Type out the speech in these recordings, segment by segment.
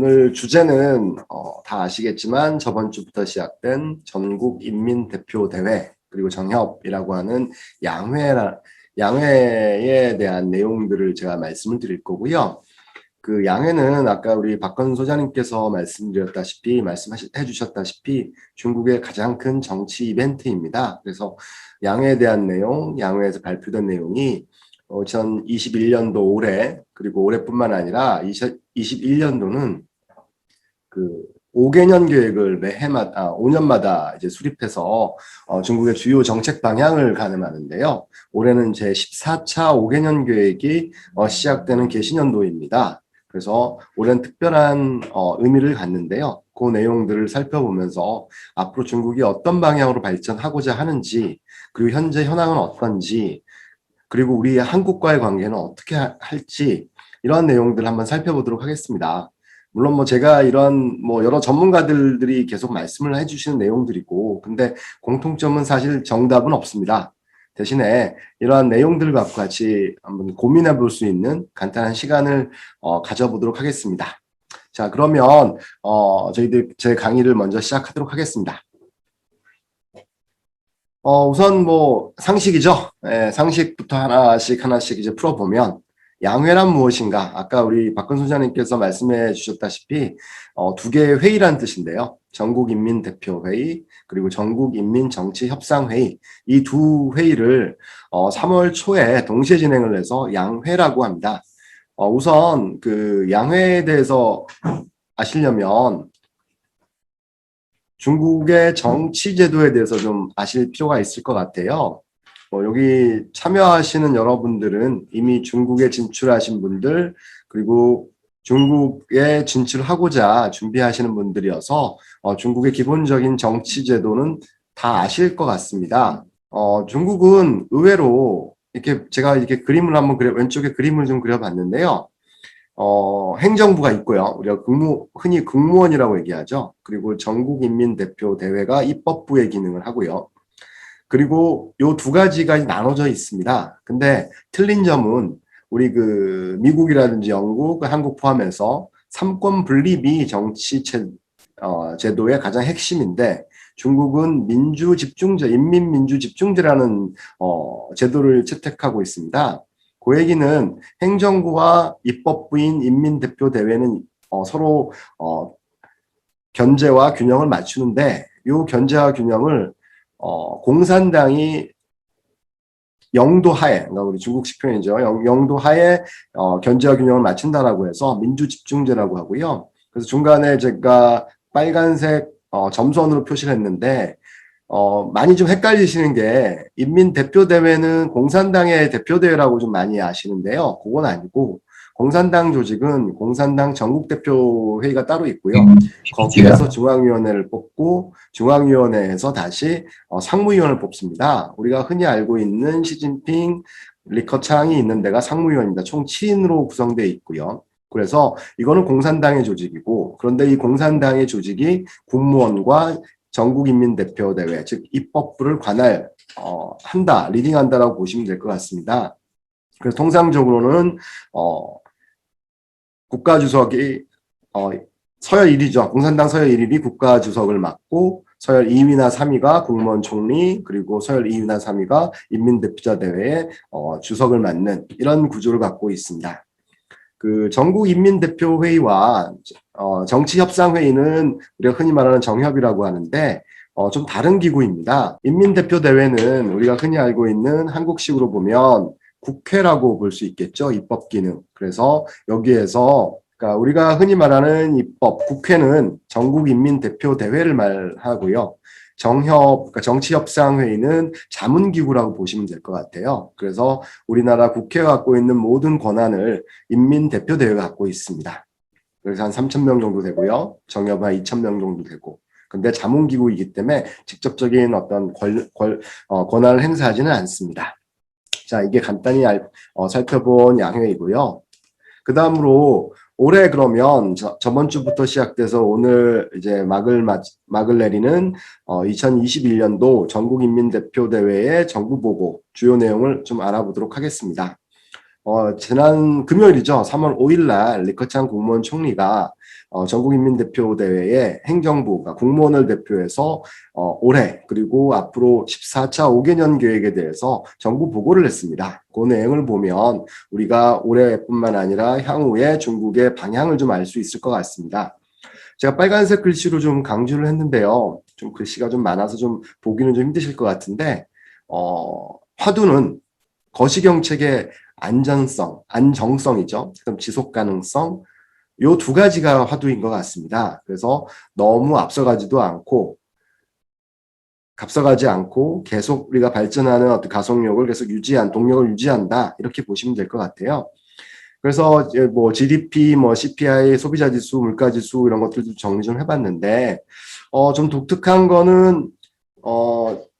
오늘 주제는 다 아시겠지만 저번 주부터 시작된 전국인민대표대회 그리고 정협이라고 하는 양회에 대한 내용들을 제가 말씀을 드릴 거고요. 그 양회는 아까 우리 박건 소장님께서 말씀해 주셨다시피 중국의 가장 큰 정치 이벤트입니다. 그래서 양회에 대한 내용, 양회에서 발표된 내용이 2021년도 올해 그리고 올해뿐만 아니라 2021년도는 그 5개년 계획을 매 해마다 5년마다 이제 수립해서 중국의 주요 정책 방향을 가늠하는데요. 올해는 제 14차 5개년 계획이 시작되는 개시년도입니다. 그래서 올해는 특별한 의미를 갖는데요. 그 내용들을 살펴보면서 앞으로 중국이 어떤 방향으로 발전하고자 하는지, 그리고 현재 현황은 어떤지, 그리고 우리 한국과의 관계는 어떻게 할지, 이런 내용들을 한번 살펴보도록 하겠습니다. 물론 제가 이런 여러 전문가들이 계속 말씀을 해주시는 내용들이고, 근데 공통점은 사실 정답은 없습니다. 대신에 이러한 내용들을 갖고 같이 한번 고민해 볼 수 있는 간단한 시간을 가져보도록 하겠습니다. 자, 그러면 제 강의를 먼저 시작하도록 하겠습니다. 우선 상식이죠. 상식부터 하나씩 이제 풀어보면, 양회란 무엇인가? 아까 우리 박근 소장님께서 말씀해 주셨다시피 두 개의 회의란 뜻인데요. 전국인민대표회의 그리고 전국인민정치협상회의, 이 두 회의를 3월 초에 동시에 진행을 해서 양회라고 합니다. 우선 그 양회에 대해서 아시려면 중국의 정치 제도에 대해서 좀 아실 필요가 있을 것 같아요. 여기 참여하시는 여러분들은 이미 중국에 진출하신 분들, 그리고 중국에 진출하고자 준비하시는 분들이어서 중국의 기본적인 정치 제도는 다 아실 것 같습니다. 중국은 의외로 제가 그림을 왼쪽에 그림을 좀 그려봤는데요. 행정부가 있고요. 우리가 흔히 국무원이라고 얘기하죠. 그리고 전국인민대표대회가 입법부의 기능을 하고요. 그리고 요 두 가지가 나눠져 있습니다. 근데 틀린 점은 우리 미국이라든지 영국, 한국 포함해서 삼권 분립이 정치 제도의 가장 핵심인데, 중국은 인민민주집중제라는 제도를 채택하고 있습니다. 그 얘기는 행정부와 입법부인 인민대표대회는 서로 견제와 균형을 맞추는데, 요 견제와 균형을 공산당이 영도하에, 그러니까 우리 중국식 표현이죠. 영도하에 견제와 균형을 맞춘다라고 해서 민주집중제라고 하고요. 그래서 중간에 제가 빨간색 점선으로 표시를 했는데, 많이 좀 헷갈리시는 게, 인민대표대회는 공산당의 대표대회라고 좀 많이 아시는데요. 그건 아니고, 공산당 조직은 공산당 전국대표회의가 따로 있고요. 거기에서 중앙위원회를 뽑고, 중앙위원회에서 다시 상무위원을 뽑습니다. 우리가 흔히 알고 있는 시진핑, 리커창이 있는 데가 상무위원입니다. 총 7인으로 구성되어 있고요. 그래서 이거는 공산당의 조직이고, 그런데 이 공산당의 조직이 국무원과 전국인민대표대회, 즉 입법부를 리딩한다라고 보시면 될 것 같습니다. 그래서 통상적으로는 국가주석이 서열 1위죠. 공산당 서열 1위이 국가주석을 맡고, 서열 2위나 3위가 국무원 총리, 그리고 서열 2위나 3위가 인민대표자대회의 주석을 맡는 이런 구조를 갖고 있습니다. 그 전국인민대표회의와 정치협상회의는 우리가 흔히 말하는 정협이라고 하는데 좀 다른 기구입니다. 인민대표대회는 우리가 흔히 알고 있는 한국식으로 보면 국회라고 볼 수 있겠죠. 입법기능. 그래서 여기에서 그러니까 우리가 흔히 말하는 국회는 전국인민대표대회를 말하고요. 그러니까 정치협상회의는 자문기구라고 보시면 될 것 같아요. 그래서 우리나라 국회가 갖고 있는 모든 권한을 인민대표대회가 갖고 있습니다. 그래서 한 3,000명 정도 되고요. 정협은 한 2,000명 정도 되고. 근데 자문기구이기 때문에 직접적인 어떤 권한을 행사하지는 않습니다. 자, 이게 간단히 살펴본 양회이고요. 그 다음으로 올해 그러면 저번 주부터 시작돼서 오늘 이제 막을 내리는 2021년도 전국인민대표대회의 정부보고 주요 내용을 좀 알아보도록 하겠습니다. 지난 금요일이죠. 3월 5일 날 리커창 국무원 총리가 전국인민대표대회의 행정부가 공무원을 대표해서 올해 그리고 앞으로 14차 5개년 계획에 대해서 정부 보고를 했습니다. 그 내용을 보면 우리가 올해뿐만 아니라 향후에 중국의 방향을 좀 알 수 있을 것 같습니다. 제가 빨간색 글씨로 좀 강조를 했는데요. 좀 글씨가 좀 많아서 좀 보기는 좀 힘드실 것 같은데, 화두는 거시경책의 안정성이죠. 그럼 지속 가능성, 요 두 가지가 화두인 것 같습니다. 그래서 너무 앞서가지 않고 계속 우리가 발전하는 어떤 가속력을 계속 동력을 유지한다. 이렇게 보시면 될 것 같아요. 그래서 뭐 GDP, 뭐 CPI, 소비자 지수, 물가 지수 이런 것들도 정리 좀 해봤는데, 좀 독특한 거는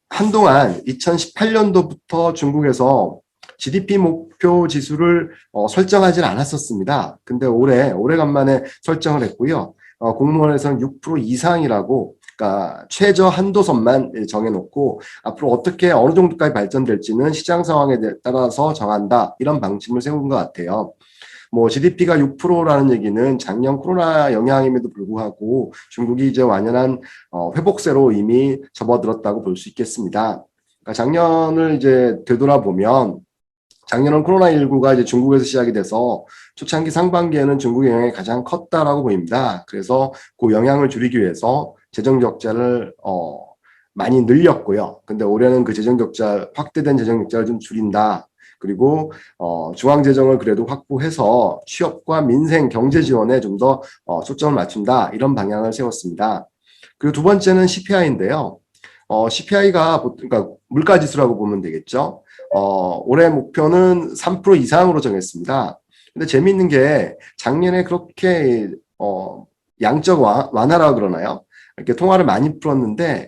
한동안 2018년도부터 중국에서 GDP 목표 지수를 설정하지 않았었습니다. 근데 오래간만에 설정을 했고요. 공무원에서는 6% 이상이라고, 그러니까 최저 한도선만 정해놓고 앞으로 어떻게 어느 정도까지 발전될지는 시장 상황에 따라서 정한다. 이런 방침을 세운 것 같아요. 뭐 GDP가 6%라는 얘기는 작년 코로나 영향임에도 불구하고 중국이 이제 완연한 회복세로 이미 접어들었다고 볼 수 있겠습니다. 그러니까 작년을 이제 되돌아보면 작년은 코로나19가 이제 중국에서 시작이 돼서 초창기 상반기에는 중국의 영향이 가장 컸다라고 보입니다. 그래서 그 영향을 줄이기 위해서 재정 적자를 많이 늘렸고요. 근데 올해는 그 확대된 재정 적자를 좀 줄인다. 그리고 중앙 재정을 그래도 확보해서 취업과 민생 경제 지원에 좀 더 초점을 맞춘다. 이런 방향을 세웠습니다. 그리고 두 번째는 CPI인데요. CPI가 그러니까 물가 지수라고 보면 되겠죠. 올해 목표는 3% 이상으로 정했습니다. 근데 재미있는 게 작년에 그렇게 양적 완화라 그러나요? 이렇게 통화를 많이 풀었는데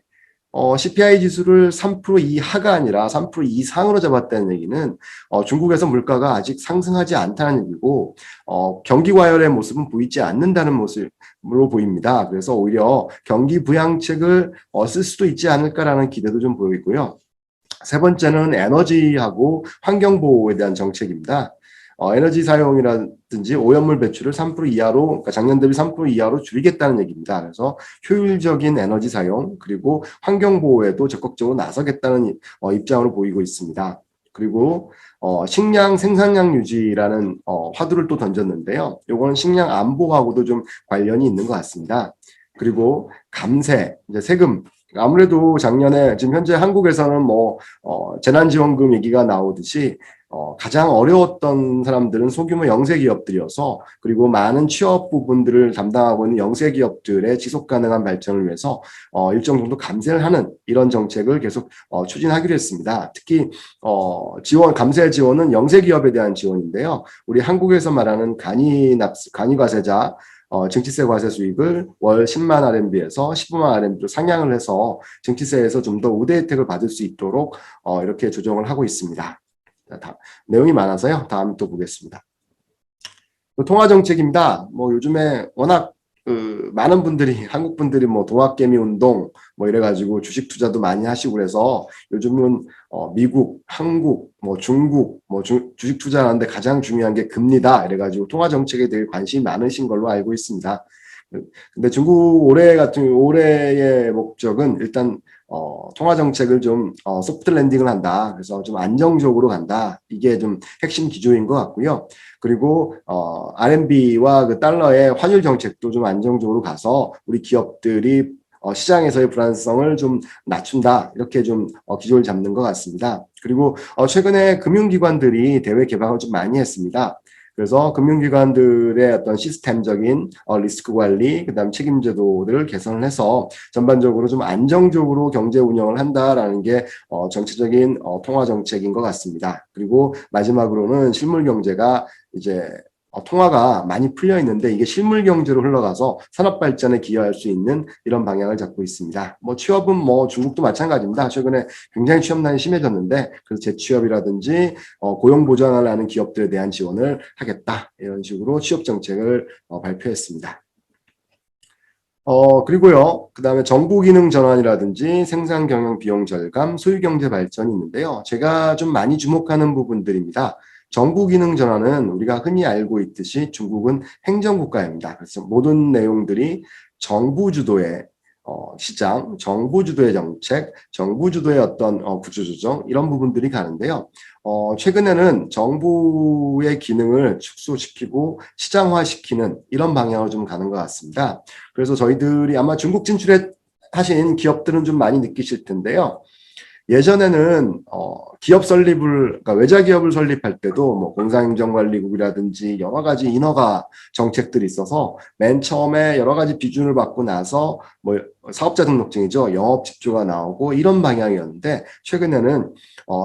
CPI 지수를 3% 이하가 아니라 3% 이상으로 잡았다는 얘기는 중국에서 물가가 아직 상승하지 않다는 얘기고 경기 과열의 모습은 보이지 않는다는 모습으로 보입니다. 그래서 오히려 경기 부양책을 쓸 수도 있지 않을까라는 기대도 좀 보이고요. 세 번째는 에너지하고 환경보호에 대한 정책입니다. 에너지 사용이라든지 오염물 배출을 3% 이하로, 그러니까 작년 대비 3% 이하로 줄이겠다는 얘기입니다. 그래서 효율적인 에너지 사용, 그리고 환경보호에도 적극적으로 나서겠다는 입장으로 보이고 있습니다. 그리고 식량 생산량 유지라는 화두를 또 던졌는데요. 요거는 식량 안보하고도 좀 관련이 있는 것 같습니다. 그리고 감세, 이제 세금, 아무래도 작년에 지금 현재 한국에서는 뭐 재난지원금 얘기가 나오듯이 가장 어려웠던 사람들은 소규모 영세 기업들이어서 그리고 많은 취업 부분들을 담당하고 있는 영세 기업들의 지속 가능한 발전을 위해서 일정 정도 감세를 하는 이런 정책을 계속 추진하기로 했습니다. 특히 감세 지원은 영세 기업에 대한 지원인데요. 우리 한국에서 말하는 간이과세자 증치세 과세 수익을 월 10만 RMB에서 15만 RMB로 상향을 해서 증치세에서 좀 더 우대 혜택을 받을 수 있도록 이렇게 조정을 하고 있습니다. 내용이 많아서요. 다음 또 보겠습니다. 통화 정책입니다. 뭐 요즘에 워낙 많은 분들이 한국 분들이 뭐 동학개미 운동 뭐 이래가지고 주식 투자도 많이 하시고 그래서 요즘은 미국, 한국, 뭐 중국, 뭐 주식 투자하는데 가장 중요한 게 금리다. 이래가지고 통화 정책에 대해 관심이 많으신 걸로 알고 있습니다. 근데 중국 올해의 목적은 일단 통화 정책을 좀 소프트 랜딩을 한다. 그래서 좀 안정적으로 간다. 이게 좀 핵심 기조인 것 같고요. 그리고 RMB와 그 달러의 환율 정책도 좀 안정적으로 가서 우리 기업들이 시장에서의 불안성을 좀 낮춘다. 이렇게 좀 기조를 잡는 것 같습니다. 그리고 최근에 금융기관들이 대외 개방을 좀 많이 했습니다. 그래서 금융기관들의 어떤 시스템적인 리스크 관리, 그다음 책임 제도들을 개선을 해서 전반적으로 좀 안정적으로 경제 운영을 한다라는 게 전체적인 통화 정책인 것 같습니다. 그리고 마지막으로는 실물 경제가 이제 통화가 많이 풀려 있는데 이게 실물 경제로 흘러가서 산업 발전에 기여할 수 있는 이런 방향을 잡고 있습니다. 뭐 취업은 뭐 중국도 마찬가지입니다. 최근에 굉장히 취업난이 심해졌는데 그래서 재취업이라든지 고용 보장을 하는 기업들에 대한 지원을 하겠다 이런 식으로 취업 정책을 발표했습니다. 그리고요, 그 다음에 정부 기능 전환이라든지 생산 경영 비용 절감, 소유 경제 발전이 있는데요. 제가 좀 많이 주목하는 부분들입니다. 정부 기능 전환은 우리가 흔히 알고 있듯이 중국은 행정국가입니다. 그래서 모든 내용들이 정부 주도의 시장, 정부 주도의 정책, 정부 주도의 어떤 구조조정 이런 부분들이 가는데요. 최근에는 정부의 기능을 축소시키고 시장화시키는 이런 방향으로 좀 가는 것 같습니다. 그래서 저희들이 아마 중국 진출에 하신 기업들은 좀 많이 느끼실 텐데요. 예전에는 기업 설립을 그러니까 외자 기업을 설립할 때도 뭐 공사행정관리국이라든지 여러 가지 인허가 정책들이 있어서 맨 처음에 여러 가지 비준을 받고 나서 뭐 사업자 등록증이죠, 영업 집주가 나오고 이런 방향이었는데 최근에는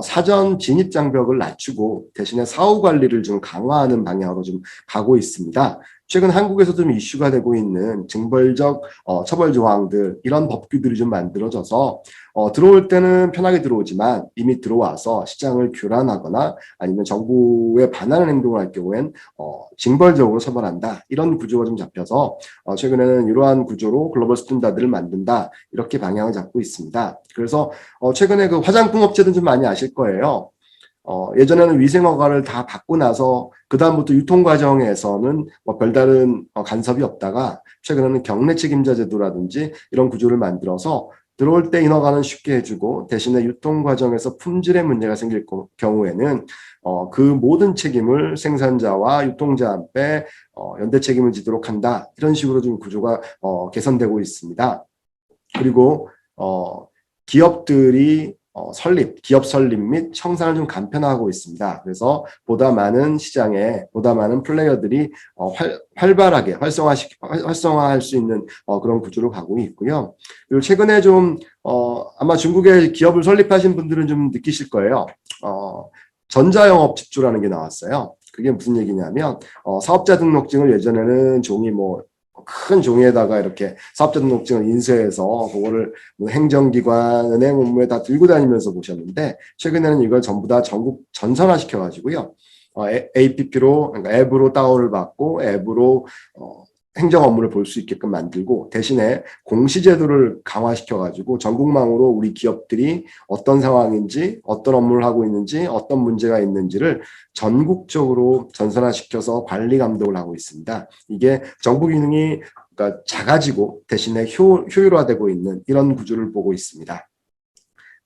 사전 진입 장벽을 낮추고 대신에 사후 관리를 좀 강화하는 방향으로 좀 가고 있습니다. 최근 한국에서 좀 이슈가 되고 있는 징벌적 처벌 조항들 이런 법규들이 좀 만들어져서 들어올 때는 편하게 들어오지만 이미 들어와서 시장을 교란하거나 아니면 정부에 반하는 행동을 할 경우엔 징벌적으로 처벌한다 이런 구조가 좀 잡혀서 최근에는 이러한 구조로 글로벌 스탠다드를 만든다 이렇게 방향을 잡고 있습니다. 그래서 최근에 그 화장품 업체들 좀 많이 아실 거예요. 예전에는 위생허가를 다 받고 나서 그다음부터 유통 과정에서는 뭐 별다른 간섭이 없다가 최근에는 경례 책임자 제도라든지 이런 구조를 만들어서 들어올 때 인허가는 쉽게 해주고 대신에 유통 과정에서 품질에 문제가 생길 경우에는 그 모든 책임을 생산자와 유통자한테 연대 책임을 지도록 한다 이런 식으로 좀 구조가 개선되고 있습니다. 그리고 기업들이 기업 설립 및 청산을 좀 간편화하고 있습니다. 그래서 보다 많은 시장에 보다 많은 플레이어들이 활발하게 활성화할 수 있는 그런 구조로 가고 있고요. 그리고 최근에 좀 아마 중국에 기업을 설립하신 분들은 좀 느끼실 거예요. 전자영업 집주라는 게 나왔어요. 그게 무슨 얘기냐면 사업자 등록증을 예전에는 종이 큰 종이에다가 이렇게 사업자 등록증을 인쇄해서 그거를 행정기관, 은행 업무에 다 들고 다니면서 보셨는데 최근에는 이걸 전부 다 전국 전산화 시켜가지고요. APP로 그러니까 앱으로 다운을 받고 앱으로 행정 업무를 볼 수 있게끔 만들고 대신에 공시제도를 강화시켜가지고 전국망으로 우리 기업들이 어떤 상황인지 어떤 업무를 하고 있는지 어떤 문제가 있는지를 전국적으로 전산화시켜서 관리 감독을 하고 있습니다. 이게 정부 기능이 그러니까 작아지고 대신에 효율화되고 있는 이런 구조를 보고 있습니다.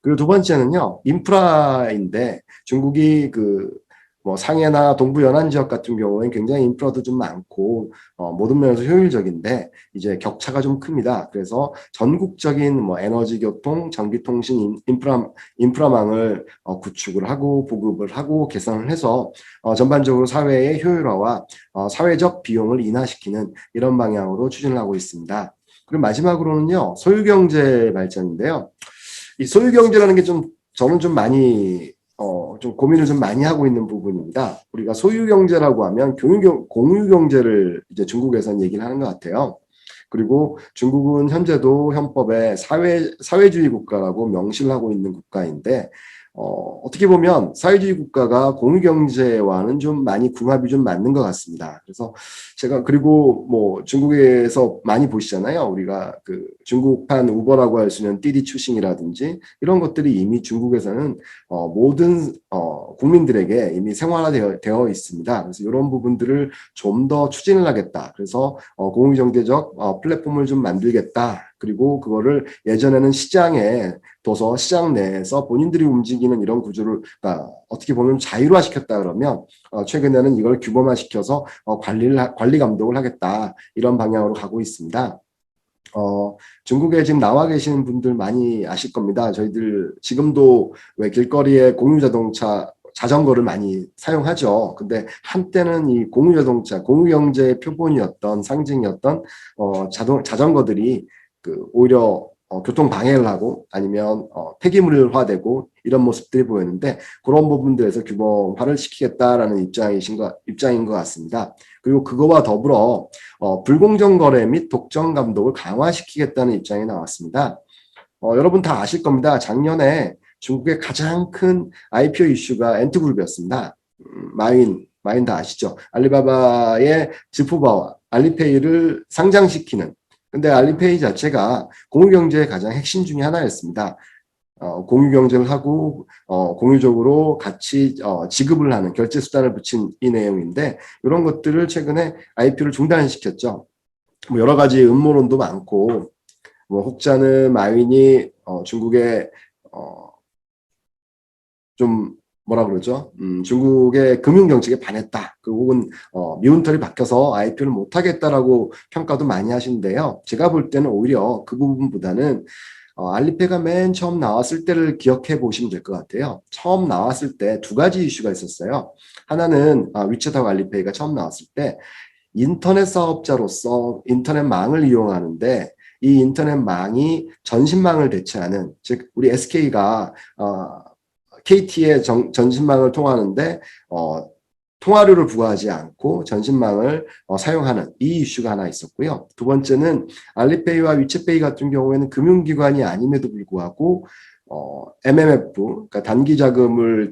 그리고 두 번째는요, 인프라인데 중국이 뭐 상해나 동부 연안 지역 같은 경우에는 굉장히 인프라도 좀 많고 모든 면에서 효율적인데 이제 격차가 좀 큽니다. 그래서 전국적인 뭐 에너지, 교통, 전기통신 인프라망을 구축을 하고 보급을 하고 개선을 해서 전반적으로 사회의 효율화와 사회적 비용을 인하시키는 이런 방향으로 추진을 하고 있습니다. 그리고 마지막으로는요, 소유경제 발전인데요. 이 소유경제라는 게 저는 좀 많이 좀 고민을 좀 많이 하고 있는 부분입니다. 우리가 소유경제라고 하면 공유경제를 이제 중국에서는 얘기를 하는 것 같아요. 그리고 중국은 현재도 헌법에 사회주의 국가라고 명시를 하고 있는 국가인데, 어떻게 보면 사회주의 국가가 공유경제와는 좀 많이 궁합이 좀 맞는 것 같습니다. 그래서 그리고 뭐 중국에서 많이 보시잖아요. 우리가 중국판 우버라고 할 수 있는滴滴 出行이라든지 이런 것들이 이미 중국에서는 모든 국민들에게 이미 생활화되어 있습니다. 그래서 이런 부분들을 좀 더 추진을 하겠다. 그래서 공유경제적 플랫폼을 좀 만들겠다. 그리고 그거를 예전에는 시장에 둬서 시장 내에서 본인들이 움직이는 이런 구조를 그러니까 어떻게 보면 자율화시켰다 그러면 최근에는 이걸 규범화시켜서 관리 감독을 하겠다 이런 방향으로 가고 있습니다. 중국에 지금 나와 계시는 분들 많이 아실 겁니다. 저희들 지금도 왜 길거리에 자전거를 많이 사용하죠. 근데 한때는 이 공유자동차, 공유경제의 표본이었던 상징이었던 자전거들이 오히려 교통 방해를 하고 아니면 폐기물화되고 이런 모습들이 보였는데 그런 부분들에서 규범화를 시키겠다라는 입장인 것 같습니다. 그리고 그거와 더불어 불공정 거래 및 독점 감독을 강화시키겠다는 입장이 나왔습니다. 여러분 다 아실 겁니다. 작년에 중국의 가장 큰 IPO 이슈가 엔트그룹이었습니다. 마윈 다 아시죠? 알리바바의 지푸바와 알리페이를 상장시키는 근데 알리페이 자체가 공유경제의 가장 핵심 중에 하나였습니다. 공유 경쟁을 하고 공유적으로 같이 지급을 하는 결제 수단을 붙인 이 내용인데 이런 것들을 최근에 IPO를 중단시켰죠. 뭐 여러 가지 음모론도 많고 뭐 혹자는 마윈이 중국의 좀 뭐라 그러죠? 중국의 금융 정책에 반했다. 그 혹은 미운털이 박혀서 IPO를 못 하겠다라고 평가도 많이 하시는데요. 제가 볼 때는 오히려 그 부분보다는 알리페이가 맨 처음 나왔을 때를 기억해 보시면 될 것 같아요. 처음 나왔을 때 두 가지 이슈가 있었어요. 하나는 위챗하고 알리페이가 처음 나왔을 때 인터넷 사업자로서 인터넷망을 이용하는데 이 인터넷망이 전신망을 대체하는 즉 우리 SK가 KT의 전신망을 통하는데 통화료를 부과하지 않고 전신망을 사용하는 이 이슈가 하나 있었고요. 두 번째는 알리페이와 위챗페이 같은 경우에는 금융기관이 아님에도 불구하고 MMF, 그러니까 단기 자금을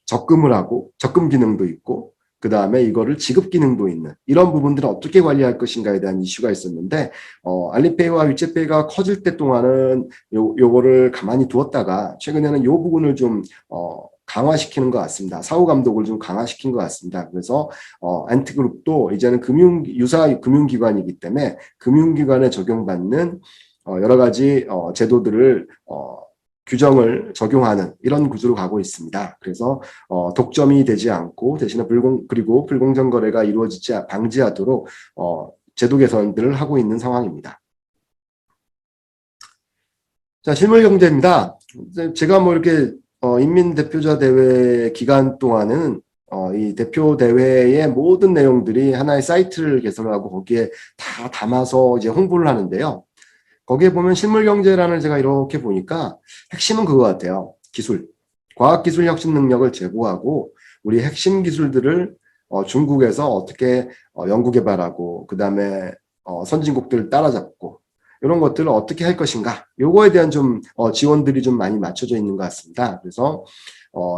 적금을 하고 적금 기능도 있고 그 다음에 이거를 지급 기능도 있는 이런 부분들을 어떻게 관리할 것인가에 대한 이슈가 있었는데 알리페이와 위챗페이가 커질 때 동안은 요거를 가만히 두었다가 최근에는 요 부분을 좀 강화시키는 것 같습니다. 사후 감독을 좀 강화시킨 것 같습니다. 그래서 엔트그룹도 이제는 유사 금융기관이기 때문에 금융기관에 적용받는 여러 가지 제도들을 규정을 적용하는 이런 구조로 가고 있습니다. 그래서 독점이 되지 않고 대신에 그리고 불공정 거래가 이루어지지 방지하도록 제도 개선들을 하고 있는 상황입니다. 자, 실물 경제입니다. 제가 뭐 이렇게 인민 대표자 대회 기간 동안은 이 대표 대회의 모든 내용들이 하나의 사이트를 개설하고 거기에 다 담아서 이제 홍보를 하는데요. 거기에 보면 실물경제란을 제가 이렇게 보니까 핵심은 그거 같아요. 기술. 과학기술 혁신 능력을 제고하고 우리 핵심 기술들을 중국에서 어떻게 연구개발하고 그 다음에 선진국들을 따라잡고 이런 것들을 어떻게 할 것인가 요거에 대한 좀 지원들이 좀 많이 맞춰져 있는 것 같습니다. 그래서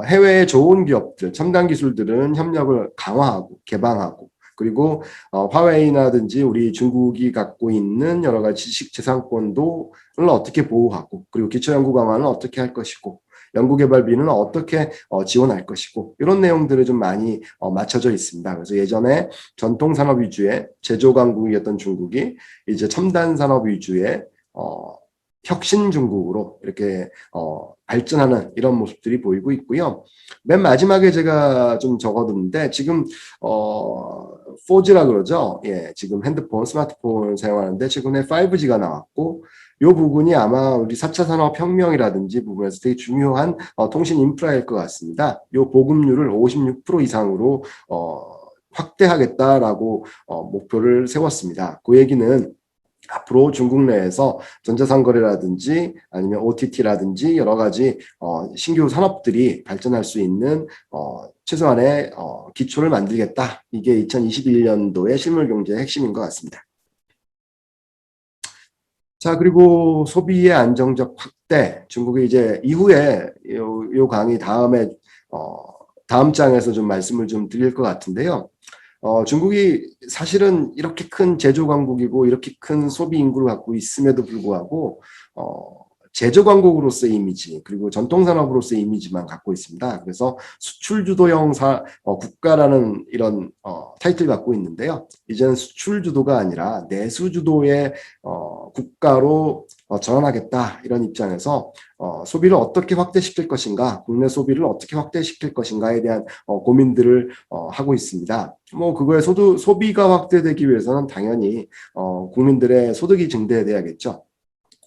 해외의 좋은 기업들, 첨단 기술들은 협력을 강화하고 개방하고 그리고 화웨이나든지 우리 중국이 갖고 있는 여러 가지 지식재산권도를 어떻게 보호하고 그리고 기초연구 강화는 어떻게 할 것이고 연구개발비는 어떻게 지원할 것이고 이런 내용들이 좀 많이 맞춰져 있습니다. 그래서 예전에 전통산업 위주의 제조강국이었던 중국이 이제 첨단산업 위주의 혁신 중국으로 이렇게 발전하는 이런 모습들이 보이고 있고요. 맨 마지막에 제가 좀 적어뒀는데 지금 4G라 그러죠. 예, 지금 핸드폰, 스마트폰을 사용하는데 최근에 5G가 나왔고 이 부분이 아마 우리 4차 산업혁명이라든지 부분에서 되게 중요한 통신 인프라일 것 같습니다. 이 보급률을 56% 이상으로 확대하겠다라고 목표를 세웠습니다. 그 얘기는 앞으로 중국 내에서 전자상거래라든지 아니면 OTT라든지 여러 가지 신규 산업들이 발전할 수 있는 최소한의 기초를 만들겠다. 이게 2021년도의 실물경제의 핵심인 것 같습니다. 자, 그리고 소비의 안정적 확대. 중국이 이제 이후에 요 강의 다음 장에서 좀 말씀을 좀 드릴 것 같은데요. 중국이 사실은 이렇게 큰 제조 강국이고 이렇게 큰 소비 인구를 갖고 있음에도 불구하고 제조 강국으로서의 이미지 그리고 전통 산업으로서의 이미지만 갖고 있습니다. 그래서 수출 주도형 국가라는 이런 타이틀을 갖고 있는데요. 이제는 수출 주도가 아니라 내수 주도의 국가로 전환하겠다 이런 입장에서 소비를 어떻게 확대시킬 것인가, 국내 소비를 어떻게 확대시킬 것인가에 대한 고민들을 하고 있습니다. 뭐 그거에 소비가 확대되기 위해서는 당연히 국민들의 소득이 증대돼야겠죠.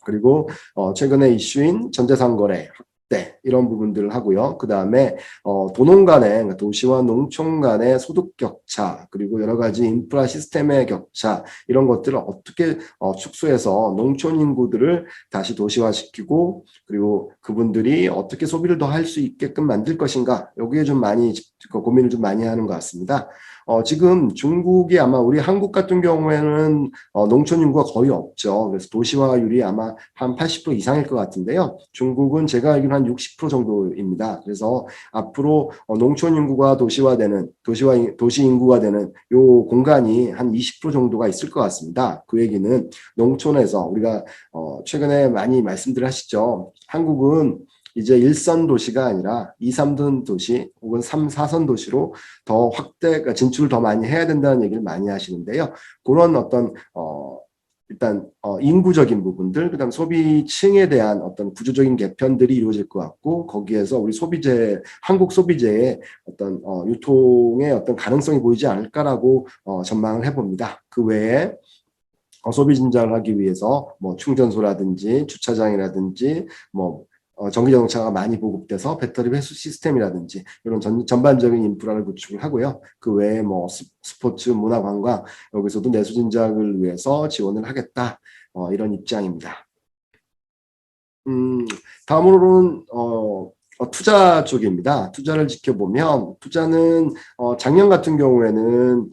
그리고 최근에 이슈인 전자상거래 확대 이런 부분들을 하고요. 그 다음에 도농 간의 그러니까 도시와 농촌 간의 소득 격차 그리고 여러 가지 인프라 시스템의 격차 이런 것들을 어떻게 축소해서 농촌 인구들을 다시 도시화시키고 그리고 그분들이 어떻게 소비를 더 할 수 있게끔 만들 것인가 여기에 좀 많이 고민을 좀 많이 하는 것 같습니다. 지금 중국이 아마 우리 한국 같은 경우에는 농촌 인구가 거의 없죠. 그래서 도시화율이 아마 한 80% 이상일 것 같은데요. 중국은 제가 알기로 한 60% 정도입니다. 그래서 앞으로 농촌 인구가 도시 인구가 되는 요 공간이 한 20% 정도가 있을 것 같습니다. 그 얘기는 농촌에서 우리가 최근에 많이 말씀들 하시죠. 한국은 이제 1선 도시가 아니라 2, 3선 도시 혹은 3, 4선 도시로 더 그러니까 진출을 더 많이 해야 된다는 얘기를 많이 하시는데요. 그런 어떤 일단 인구적인 부분들, 그다음 소비층에 대한 어떤 구조적인 개편들이 이루어질 것 같고, 거기에서 우리 한국 소비재의 어떤 유통의 어떤 가능성이 보이지 않을까라고 전망을 해봅니다. 그 외에 소비 진작을 하기 위해서 뭐 충전소라든지 주차장이라든지 뭐 전기자동차가 많이 보급돼서 배터리 회수 시스템이라든지 이런 전반적인 인프라를 구축을 하고요. 그 외에 뭐 스포츠, 문화, 관광 여기서도 내수 진작을 위해서 지원을 하겠다. 이런 입장입니다. 다음으로는 투자 쪽입니다. 투자를 지켜보면 투자는 작년 같은 경우에는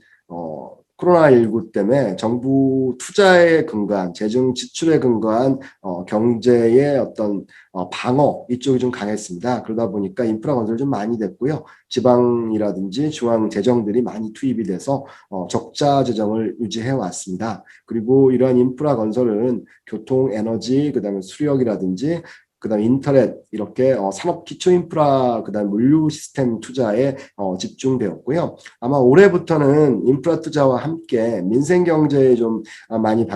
코로나19 때문에 정부 투자에 근거한 재정 지출에 근거한 경제의 어떤 방어 이쪽이 좀 강했습니다. 그러다 보니까 인프라 건설이 좀 많이 됐고요. 지방이라든지 중앙 재정들이 많이 투입이 돼서 적자 재정을 유지해 왔습니다. 그리고 이러한 인프라 건설은 교통, 에너지, 그다음에 수력이라든지 그다음 인터넷 이렇게 산업 기초 인프라 그다음 물류 시스템 투자에 집중되었고요. 아마 올해부터는 인프라 투자와 함께 민생 경제에 좀 많이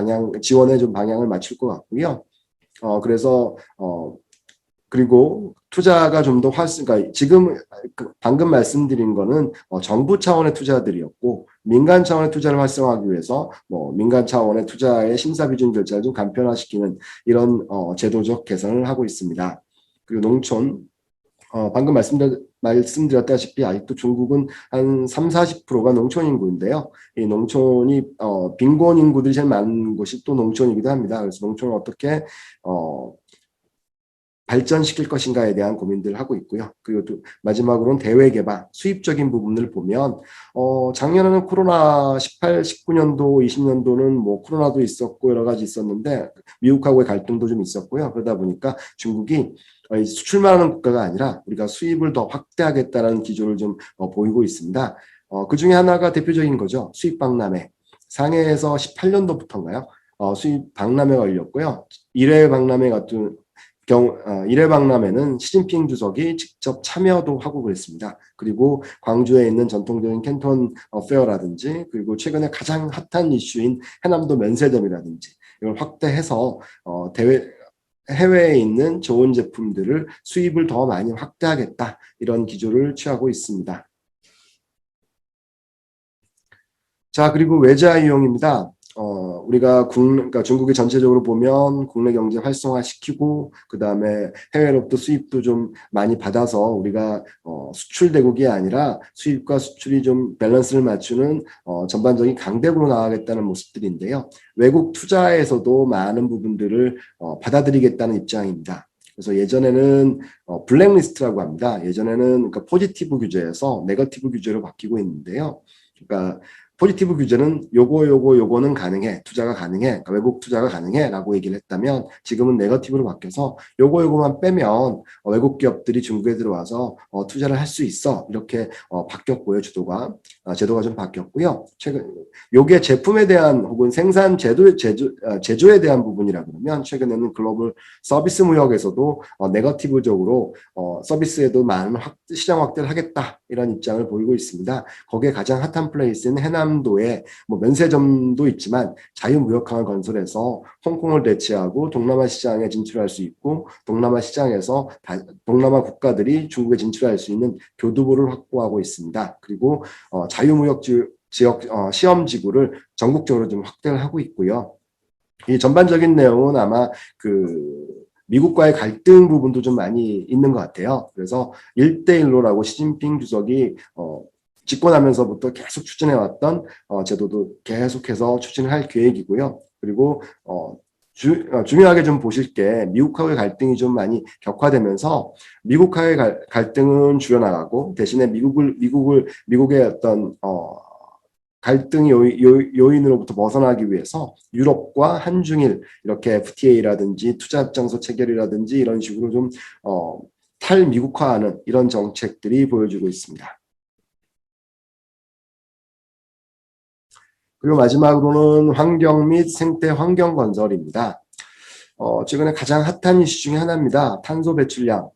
지원에 좀 방향을 맞출 것 같고요. 그래서 그리고 투자가 좀 더 그러니까 지금 방금 말씀드린 거는 정부 차원의 투자들이었고 민간 차원의 투자를 활성화하기 위해서 뭐 민간 차원의 투자의 심사 비준 절차를 좀 간편화시키는 이런 제도적 개선을 하고 있습니다. 그리고 농촌 방금 말씀드렸다시피 아직도 중국은 한 3, 40%가 농촌 인구인데요. 이 농촌이 빈곤 인구들이 제일 많은 곳이 또 농촌이기도 합니다. 그래서 농촌을 어떻게 발전시킬 것인가에 대한 고민들을 하고 있고요. 그리고 또 마지막으로는 대외 개방, 수입적인 부분을 보면 작년에는 코로나 18, 19년도, 20년도는 뭐 코로나도 있었고 여러 가지 있었는데 미국하고의 갈등도 좀 있었고요. 그러다 보니까 중국이 수출만 하는 국가가 아니라 우리가 수입을 더 확대하겠다는 기조를 좀 보이고 있습니다. 그 중에 하나가 대표적인 거죠. 수입 박람회. 상해에서 18년도부터인가요? 수입 박람회가 열렸고요. 1회 박람회 같은 일회 박람회는 시진핑 주석이 직접 참여도 하고 그랬습니다. 그리고 광주에 있는 전통적인 캔톤 페어라든지 그리고 최근에 가장 핫한 이슈인 해남도 면세점이라든지 이걸 확대해서 해외에 있는 좋은 제품들을 수입을 더 많이 확대하겠다 이런 기조를 취하고 있습니다. 자, 그리고 외자 이용입니다. 우리가 그러니까 중국이 전체적으로 보면 국내 경제 활성화시키고 그 다음에 해외로부터 수입도 좀 많이 받아서 우리가 수출 대국이 아니라 수입과 수출이 좀 밸런스를 맞추는 전반적인 강대국으로 나가겠다는 모습들인데요. 외국 투자에서도 많은 부분들을 받아들이겠다는 입장입니다. 그래서 예전에는 블랙리스트라고 합니다. 예전에는 그러니까 포지티브 규제에서 네거티브 규제로 바뀌고 있는데요. 그러니까 포지티브 규제는 요거는 가능해, 투자가 가능해, 그러니까 외국 투자가 가능해라고 얘기를 했다면 지금은 네거티브로 바뀌어서 요거만 빼면 외국 기업들이 중국에 들어와서 투자를 할 수 있어 이렇게 바뀌었고요. 제도가 좀 바뀌었고요. 최근 요게 제품에 대한 혹은 생산 제조에 대한 부분이라 그러면 최근에는 글로벌 서비스 무역에서도 네거티브적으로 서비스에도 많은 시장 확대를 하겠다 이런 입장을 보이고 있습니다. 거기에 가장 핫한 플레이스는 해남도에 뭐 면세점도 있지만 자유무역항을 건설해서 홍콩을 대체하고 동남아 시장에 진출할 수 있고 동남아 시장에서 동남아 국가들이 중국에 진출할 수 있는 교두보를 확보하고 있습니다. 그리고 자유무역 지역 시험지구를 전국적으로 좀 확대를 하고 있고요. 이 전반적인 내용은 아마 미국과의 갈등 부분도 좀 많이 있는 것 같아요. 그래서 1대1로라고 시진핑 주석이 집권하면서부터 계속 추진해왔던 제도도 계속해서 추진을 할 계획이고요. 그리고 중요하게 좀 보실 게 미국하고의 갈등이 좀 많이 격화되면서 미국하고의 갈등은 줄여나가고 대신에 미국의 어떤 갈등의 요인으로부터 벗어나기 위해서 유럽과 한중일 이렇게 FTA라든지 투자협정서 체결이라든지 이런 식으로 좀 탈미국화하는 이런 정책들이 보여지고 있습니다. 그리고 마지막으로는 환경 및 생태 환경 건설입니다. 최근에 가장 핫한 이슈 중에 하나입니다. 탄소 배출량.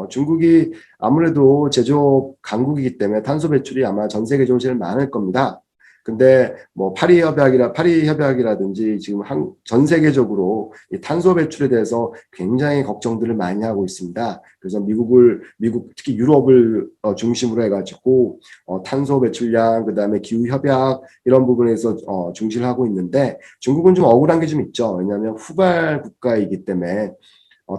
중국이 아무래도 제조업 강국이기 때문에 탄소 배출이 아마 전 세계적으로 제일 많을 겁니다. 근데 뭐 파리 협약이라든지 지금 전 세계적으로 이 탄소 배출에 대해서 굉장히 걱정들을 많이 하고 있습니다. 그래서 미국 특히 유럽을 중심으로 해가지고 탄소 배출량 그다음에 기후 협약 이런 부분에서 중시를 하고 있는데 중국은 좀 억울한 게 좀 있죠. 왜냐하면 후발 국가이기 때문에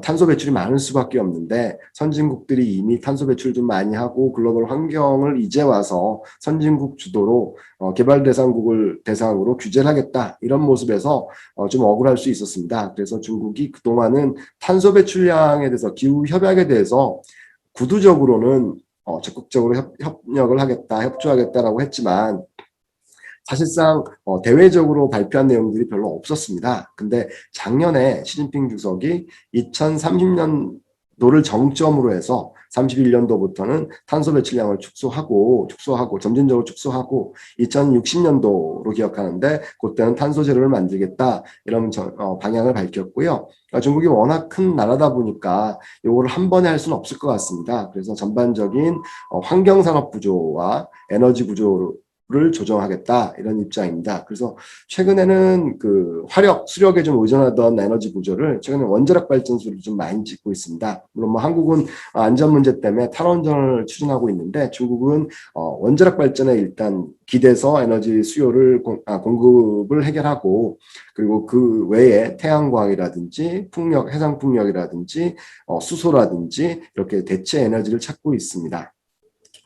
탄소 배출이 많을 수밖에 없는데 선진국들이 이미 탄소 배출 좀 많이 하고 글로벌 환경을 이제 와서 선진국 주도로 개발대상국을 대상으로 규제를 하겠다 이런 모습에서 좀 억울할 수 있었습니다. 그래서 중국이 그동안은 탄소 배출량에 대해서 기후 협약에 대해서 구두적으로는 적극적으로 협력을 하겠다, 협조하겠다라고 했지만 사실상 대외적으로 발표한 내용들이 별로 없었습니다. 근데 작년에 시진핑 주석이 2030년도를 정점으로 해서 31년도부터는 탄소 배출량을 축소하고 점진적으로 축소하고 2060년도로 기억하는데 그때는 탄소 제로를 만들겠다 이런 방향을 밝혔고요. 중국이 워낙 큰 나라다 보니까 이거를 한 번에 할 수는 없을 것 같습니다. 그래서 전반적인 환경산업 구조와 에너지 구조를 조정하겠다 이런 입장입니다. 그래서 최근에는 그 화력, 수력에 좀 의존하던 에너지 구조를 최근에 원자력 발전소를 좀 많이 짓고 있습니다. 물론 뭐 한국은 안전 문제 때문에 탈원전을 추진하고 있는데 중국은 원자력 발전에 일단 기대서 에너지 수요를 공급을 해결하고 그리고 그 외에 태양광이라든지 풍력, 해상 풍력이라든지 수소라든지 이렇게 대체 에너지를 찾고 있습니다.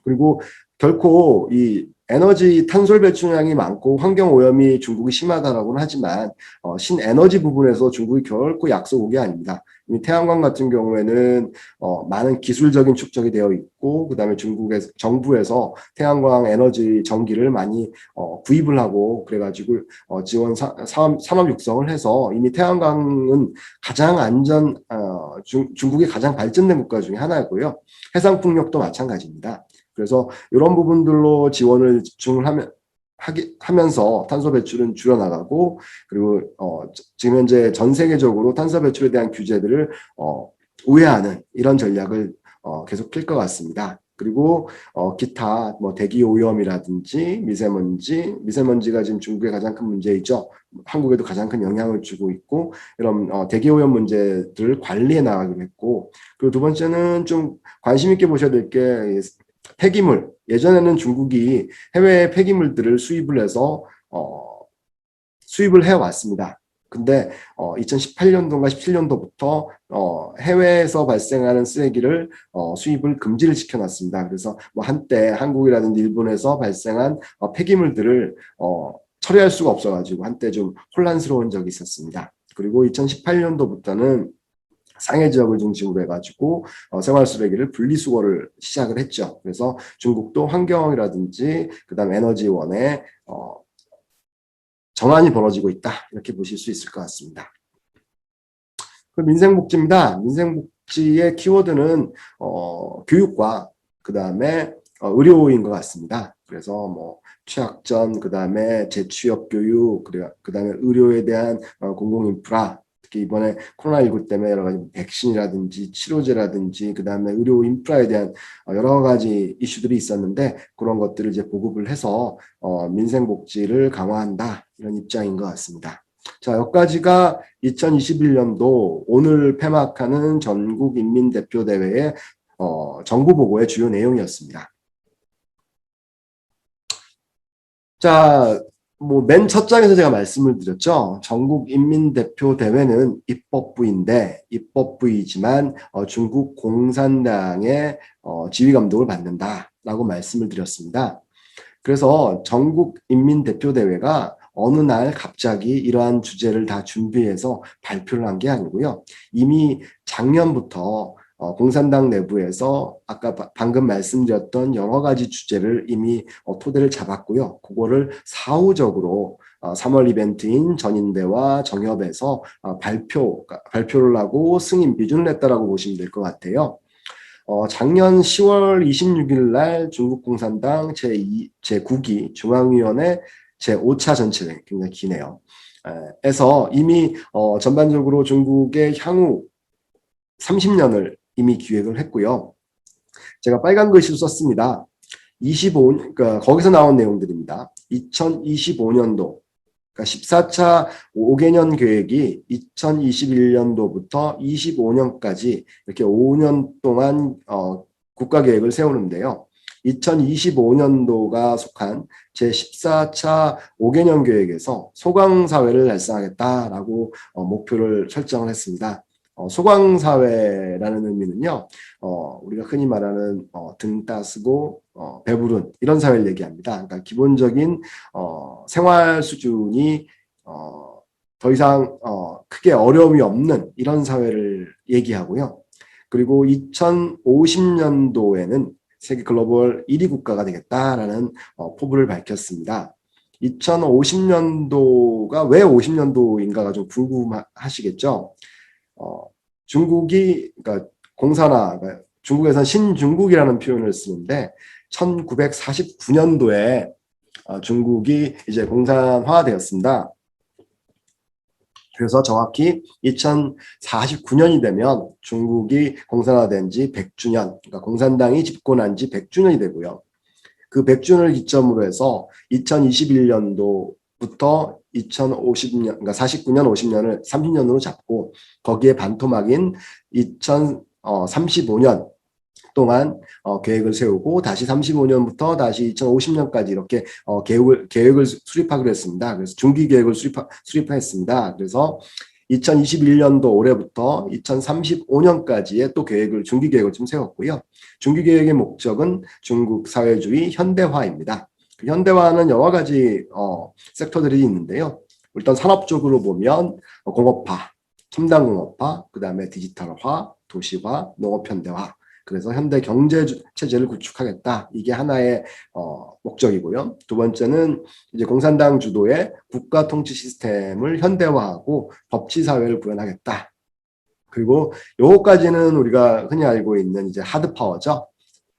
그리고 결코 이 에너지 탄소 배출량이 많고 환경 오염이 중국이 심하다라고는 하지만 신에너지 부분에서 중국이 결코 약소국이 아닙니다. 태양광 같은 경우에는 많은 기술적인 축적이 되어 있고 그다음에 중국의 정부에서 태양광 에너지 전기를 많이 구입을 하고 그래가지고 지원 산업 육성을 해서 이미 태양광은 가장 중국이 가장 발전된 국가 중에 하나고요. 해상 풍력도 마찬가지입니다. 그래서 이런 부분들로 지원을 집중을 하면서 탄소 배출은 줄여나가고 그리고 지금 현재 전 세계적으로 탄소 배출에 대한 규제들을 우회하는 이런 전략을 계속 낄 것 같습니다. 그리고 기타 뭐 대기 오염이라든지 미세먼지가 지금 중국의 가장 큰 문제이죠. 한국에도 가장 큰 영향을 주고 있고 이런 대기 오염 문제들을 관리해 나가기로 했고 그리고 두 번째는 좀 관심 있게 보셔야 될 게 폐기물. 예전에는 중국이 해외 폐기물들을 수입을 해서 수입을 해왔습니다. 근데 2018년도인가 17년도부터 해외에서 발생하는 쓰레기를 수입을 금지를 시켜놨습니다. 그래서 뭐 한때 한국이라든지 일본에서 발생한 폐기물들을 처리할 수가 없어가지고 한때 좀 혼란스러운 적이 있었습니다. 그리고 2018년도부터는 상해 지역을 중심으로 해가지고 생활 쓰레기를 분리수거를 시작을 했죠. 그래서 중국도 환경이라든지 그다음 에너지원에 전환이 벌어지고 있다 이렇게 보실 수 있을 것 같습니다. 그 민생복지입니다. 민생복지의 키워드는 교육과 그다음에 의료인 것 같습니다. 그래서 뭐 취약전 그다음에 재취업 교육 그다음에 의료에 대한 공공인프라 특히 이번에 코로나19 때문에 여러 가지 백신이라든지 치료제라든지 그다음에 의료 인프라에 대한 여러 가지 이슈들이 있었는데 그런 것들을 이제 보급을 해서 민생복지를 강화한다 이런 입장인 것 같습니다. 자, 여기까지가 2021년도 오늘 폐막하는 전국인민대표대회의 정부보고의 주요 내용이었습니다. 자, 뭐 맨 첫 장에서 제가 말씀을 드렸죠. 전국인민대표대회는 입법부인데 입법부이지만 중국 공산당의 지휘감독을 받는다라고 말씀을 드렸습니다. 그래서 전국인민대표대회가 어느 날 갑자기 이러한 주제를 다 준비해서 발표를 한 게 아니고요. 이미 작년부터 공산당 내부에서 아까 방금 말씀드렸던 여러 가지 주제를 이미 토대를 잡았고요. 그거를 사후적으로 3월 이벤트인 전인대와 정협에서 발표를 하고 승인 비준을 했다라고 보시면 될 것 같아요. 작년 10월 26일 날 중국 공산당 제9기 중앙위원회 제5차 전체회, 굉장히 기네요. 에서 이미 전반적으로 중국의 향후 30년을 이미 기획을 했고요. 제가 빨간 글씨로 썼습니다. 그러니까 거기서 나온 내용들입니다. 2025년도, 그러니까 14차 5개년 계획이 2021년도부터 25년까지 이렇게 5년 동안 국가 계획을 세우는데요. 2025년도가 속한 제14차 5개년 계획에서 소강사회를 달성하겠다라고 목표를 설정을 했습니다. 소강사회라는 의미는요, 우리가 흔히 말하는 등 따스고 배부른 이런 사회를 얘기합니다. 그러니까 기본적인 생활 수준이 더 이상 크게 어려움이 없는 이런 사회를 얘기하고요. 그리고 2050년도에는 세계 글로벌 1위 국가가 되겠다라는 포부를 밝혔습니다. 2050년도가 왜 50년도인가가 좀 궁금하시겠죠? 중국이, 그러니까 그러니까 중국에서는 신중국이라는 표현을 쓰는데 1949년도에 중국이 이제 공산화되었습니다. 그래서 정확히 2049년이 되면 중국이 공산화된 지 100주년, 그러니까 공산당이 집권한 지 100주년이 되고요. 그 100주년을 기점으로 해서 2021년도부터 2050년, 그러니까 49년, 50년을 30년으로 잡고 거기에 반토막인 2035년 동안 계획을 세우고 다시 35년부터 다시 2050년까지 이렇게 계획을 수립하기로 했습니다. 그래서 중기 계획을 수립했습니다. 그래서 2021년도 올해부터 2035년까지의 또 중기 계획을 좀 세웠고요. 중기 계획의 목적은 중국 사회주의 현대화입니다. 그 현대화는 여러 가지 섹터들이 있는데요. 일단 산업적으로 보면 공업화, 첨단 공업화, 그 다음에 디지털화, 도시화, 농업 현대화. 그래서 현대 경제 체제를 구축하겠다. 이게 하나의 목적이고요. 두 번째는 이제 공산당 주도의 국가 통치 시스템을 현대화하고 법치 사회를 구현하겠다. 그리고 요거까지는 우리가 흔히 알고 있는 이제 하드 파워죠.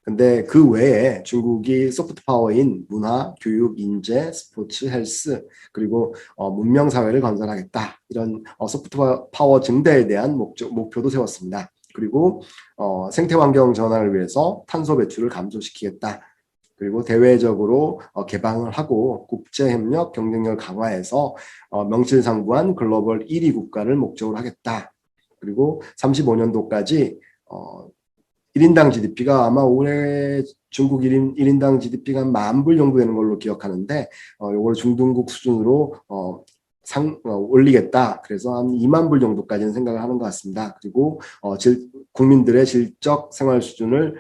근데 그 외에 중국이 소프트 파워인 문화, 교육, 인재, 스포츠, 헬스, 그리고 문명 사회를 건설하겠다. 이런 소프트 파워 증대에 대한 목표도 세웠습니다. 그리고 생태 환경 전환을 위해서 탄소 배출을 감소시키겠다. 그리고 대외적으로 개방을 하고 국제협력 경쟁력을 강화해서 명실상부한 글로벌 1위 국가를 목적으로 하겠다. 그리고 35년도까지 1인당 GDP가 아마 올해 중국 1인당 GDP가 한 10,000불 정도 되는 걸로 기억하는데 이걸 중등국 수준으로 올리겠다. 그래서 한 20,000불 정도까지는 생각을 하는 것 같습니다. 그리고 국민들의 질적 생활 수준을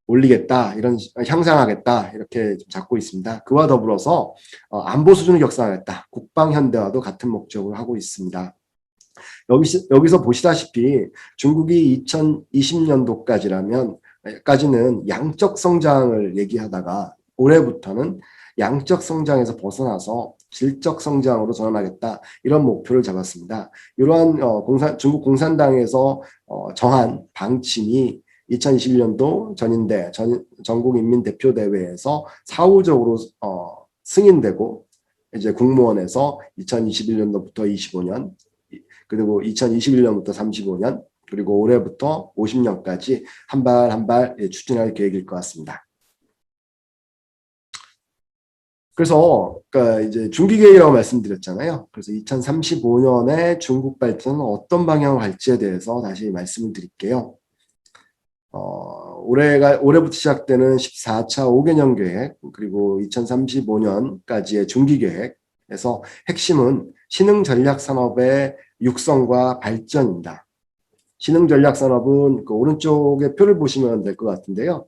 올리겠다, 향상하겠다 이렇게 좀 잡고 있습니다. 그와 더불어서 안보 수준을 격상하겠다. 국방 현대화도 같은 목적으로 하고 있습니다. 여기서 보시다시피 중국이 2020년도까지는 양적 성장을 얘기하다가 올해부터는 양적 성장에서 벗어나서 질적 성장으로 전환하겠다. 이런 목표를 잡았습니다. 이러한 중국 공산당에서 정한 방침이 2021년도 전인대 전국인민대표대회에서 사후적으로 승인되고 이제 국무원에서 2021년도부터 25년 그리고 2021년부터 35년 그리고 올해부터 50년까지 한 발 한 발 추진할 계획일 것 같습니다. 그래서 그러니까 이제 중기 계획이라고 말씀드렸잖아요. 그래서 2035년에 중국 발전은 어떤 방향으로 갈지에 대해서 다시 말씀을 드릴게요. 올해부터 시작되는 14차 5개년 계획 그리고 2035년까지의 중기 계획에서 핵심은 신흥 전략 산업의 육성과 발전입니다. 신흥 전략 산업은 그 오른쪽에 표를 보시면 될 것 같은데요.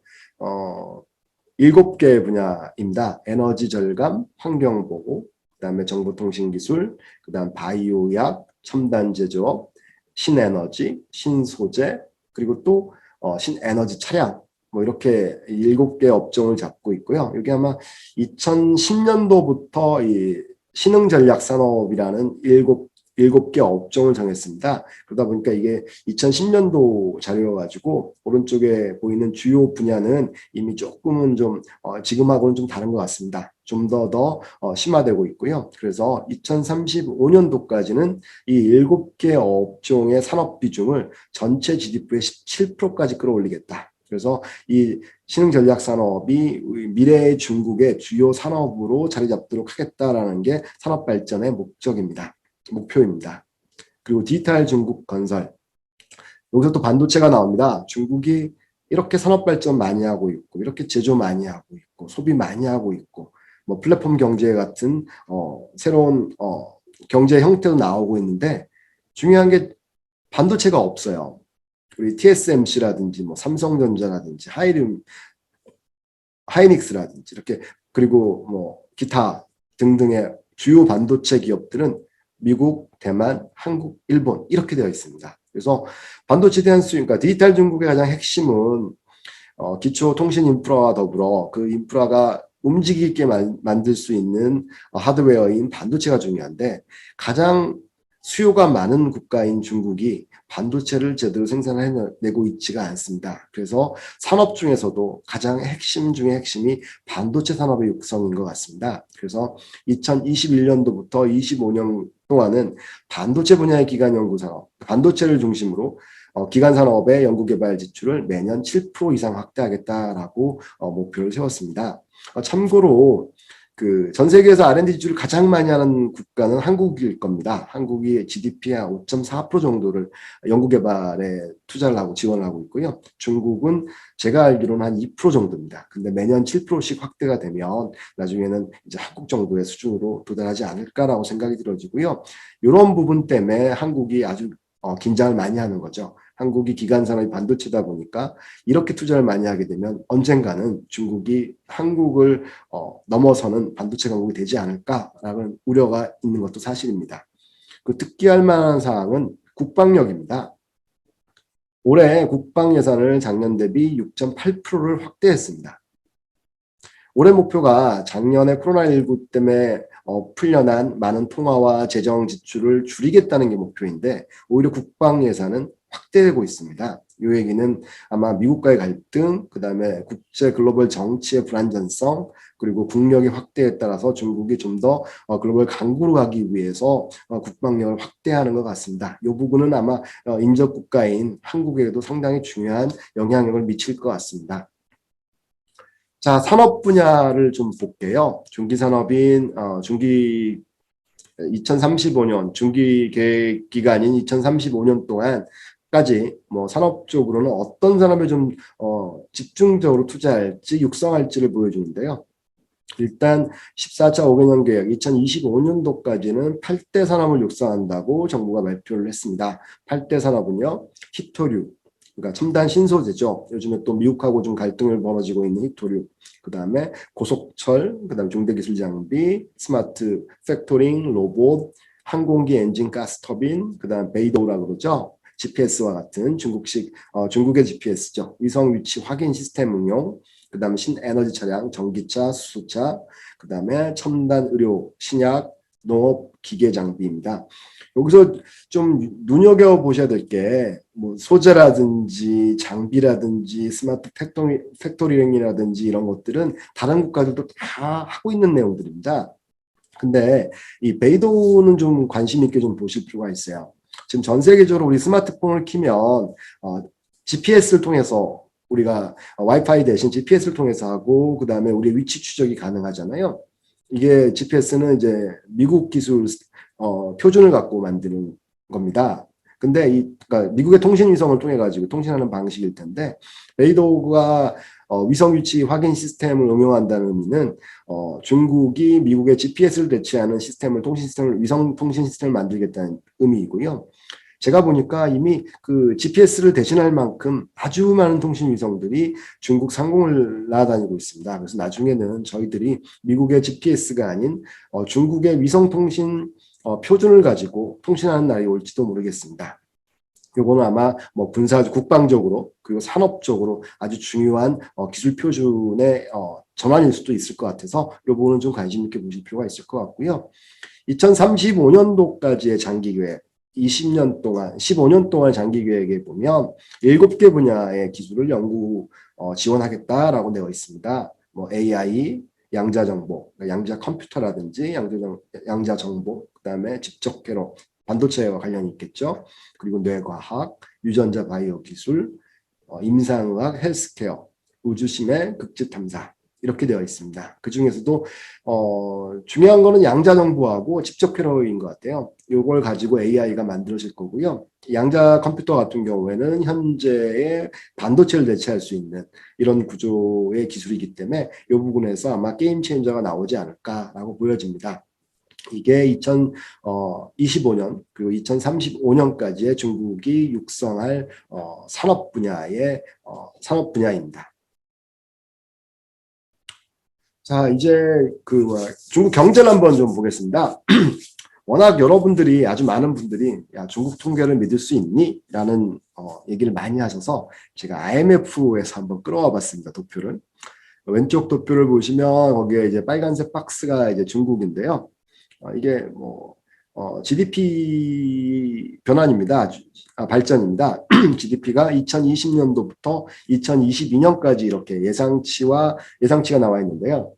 7개 분야입니다. 에너지 절감, 환경보호, 그 다음에 정보통신기술, 그 다음 바이오약, 첨단 제조업, 신에너지, 신소재, 그리고 또 신에너지 차량, 뭐 이렇게 7개 업종을 잡고 있고요. 여기 아마 2010년도부터 이 신흥전략산업이라는 일곱 개 업종을 정했습니다. 그러다 보니까 이게 2010년도 자료여가지고 오른쪽에 보이는 주요 분야는 이미 조금은 좀 지금하고는 좀 다른 것 같습니다. 좀 더 심화되고 있고요. 그래서 2035년도까지는 이 7개 업종의 산업 비중을 전체 GDP의 17%까지 끌어올리겠다. 그래서 이 신흥전략산업이 미래의 중국의 주요 산업으로 자리 잡도록 하겠다라는 게 산업 발전의 목표입니다. 그리고 디지털 중국 건설. 여기서 또 반도체가 나옵니다. 중국이 이렇게 산업 발전 많이 하고 있고, 이렇게 제조 많이 하고 있고, 소비 많이 하고 있고, 뭐 플랫폼 경제 같은 새로운 경제 형태도 나오고 있는데 중요한 게 반도체가 없어요. 우리 TSMC라든지 뭐 삼성전자라든지 하이닉스라든지 이렇게 그리고 뭐 기타 등등의 주요 반도체 기업들은 미국, 대만, 한국, 일본 이렇게 되어 있습니다. 그래서 반도체 대한 수요, 그러니까 디지털 중국의 가장 핵심은 기초 통신 인프라와 더불어 그 인프라가 움직이게 만들 수 있는 하드웨어인 반도체가 중요한데 가장 수요가 많은 국가인 중국이 반도체를 제대로 생산해내고 있지가 않습니다. 그래서 산업 중에서도 가장 핵심 중의 핵심이 반도체 산업의 육성인 것 같습니다. 그래서 2021년도부터 25년 동안은 반도체 분야의 기간 연구 산업, 반도체를 중심으로 기간 산업의 연구개발 지출을 매년 7% 이상 확대하겠다라고 목표를 세웠습니다. 참고로 그 전 세계에서 R&D 지출을 가장 많이 하는 국가는 한국일 겁니다. 한국이 GDP의 5.4% 정도를 연구개발에 투자를 하고 지원을 하고 있고요. 중국은 제가 알기로는 한 2% 정도입니다. 근데 매년 7%씩 확대가 되면 나중에는 이제 한국 정도의 수준으로 도달하지 않을까라고 생각이 들어지고요. 이런 부분 때문에 한국이 아주 긴장을 많이 하는 거죠. 한국이 기간 산업이 반도체다 보니까 이렇게 투자를 많이 하게 되면 언젠가는 중국이 한국을 넘어서는 반도체 강국이 되지 않을까라는 우려가 있는 것도 사실입니다. 그 특기할 만한 사항은 국방력입니다. 올해 국방 예산을 작년 대비 6.8%를 확대했습니다. 올해 목표가 작년에 코로나19 때문에 풀려난 많은 통화와 재정 지출을 줄이겠다는 게 목표인데 오히려 국방 예산은 확대되고 있습니다. 이 얘기는 아마 미국과의 갈등, 그 다음에 국제 글로벌 정치의 불안전성, 그리고 국력의 확대에 따라서 중국이 좀 더 글로벌 강국으로 가기 위해서 국방력을 확대하는 것 같습니다. 이 부분은 아마 인접 국가인 한국에도 상당히 중요한 영향력을 미칠 것 같습니다. 자, 산업 분야를 좀 볼게요. 중기산업인 중기 2035년 중기 계획 기간인 2035년 동안까지 뭐 산업 쪽으로는 어떤 산업에 좀 집중적으로 투자할지 육성할지를 보여주는데요. 일단 14차 5개년 계획 2025년도까지는 8대 산업을 육성한다고 정부가 발표를 했습니다. 8대 산업은요. 히토류, 그러니까 첨단 신소재죠. 요즘에 또 미국하고 좀 갈등을 벌어지고 있는 히토류. 그 다음에 고속철, 그 다음에 중대기술 장비, 스마트 팩토링, 로봇, 항공기 엔진 가스 터빈, 그 다음 베이도라 그러죠. GPS와 같은 중국의 GPS죠. 위성 위치 확인 시스템 응용, 그 다음에 신에너지 차량, 전기차, 수소차, 그 다음에 첨단 의료, 신약, 농업, 기계 장비입니다. 여기서 좀 눈여겨보셔야 될 게, 뭐, 소재라든지, 장비라든지, 스마트 팩토리링이라든지 이런 것들은 다른 국가들도 다 하고 있는 내용들입니다. 근데 이 베이도는 좀 관심 있게 좀 보실 필요가 있어요. 지금 전 세계적으로 우리 스마트폰을 키면, GPS를 통해서 우리가 와이파이 대신 GPS를 통해서 하고, 그 다음에 우리 위치 추적이 가능하잖아요. 이게 GPS는 이제 미국 기술 표준을 갖고 만드는 겁니다. 근데 그러니까 미국의 통신 위성을 통해 가지고 통신하는 방식일 텐데 베이도가 위성 위치 확인 시스템을 응용한다는 의미는 중국이 미국의 GPS를 대체하는 시스템을 위성 통신 시스템을 만들겠다는 의미이고요. 제가 보니까 이미 그 GPS를 대신할 만큼 아주 많은 통신 위성들이 중국 상공을 날아다니고 있습니다. 그래서 나중에는 저희들이 미국의 GPS가 아닌 중국의 위성 통신 표준을 가지고 통신하는 날이 올지도 모르겠습니다. 요거는 아마 뭐 군사 국방적으로 그리고 산업적으로 아주 중요한 기술 표준의 전환일 수도 있을 것 같아서 요 부분은 좀 관심 있게 보실 필요가 있을 것 같고요. 2035년도까지의 장기 계획, 20년 동안, 15년 동안 장기 계획에 보면 7개 분야의 기술을 연구 지원하겠다라고 되어 있습니다. 뭐 AI, 양자 정보, 양자 컴퓨터라든지 양자 정보, 그다음에 집적 회로, 반도체와 관련이 있겠죠. 그리고 뇌과학, 유전자 바이오 기술, 임상의학, 헬스케어, 우주심해, 극지 탐사 이렇게 되어 있습니다. 그 중에서도 중요한 거는 양자 정보하고 집적 회로인 것 같아요. 이걸 가지고 AI가 만들어질 거고요. 양자 컴퓨터 같은 경우에는 현재의 반도체를 대체할 수 있는 이런 구조의 기술이기 때문에 이 부분에서 아마 게임 체인저가 나오지 않을까라고 보여집니다. 이게 2025년 그리고 2035년까지의 중국이 육성할 산업 분야입니다. 자, 이제 중국 경제를 한번 좀 보겠습니다. 워낙 여러분들이 아주 많은 분들이 야, 중국 통계를 믿을 수 있니? 라는 얘기를 많이 하셔서 제가 IMF에서 한번 끌어와 봤습니다. 도표를. 왼쪽 도표를 보시면 거기에 이제 빨간색 박스가 이제 중국인데요. 이게 뭐 GDP 변환입니다. 발전입니다. GDP가 2020년도부터 2022년까지 이렇게 예상치가 나와 있는데요.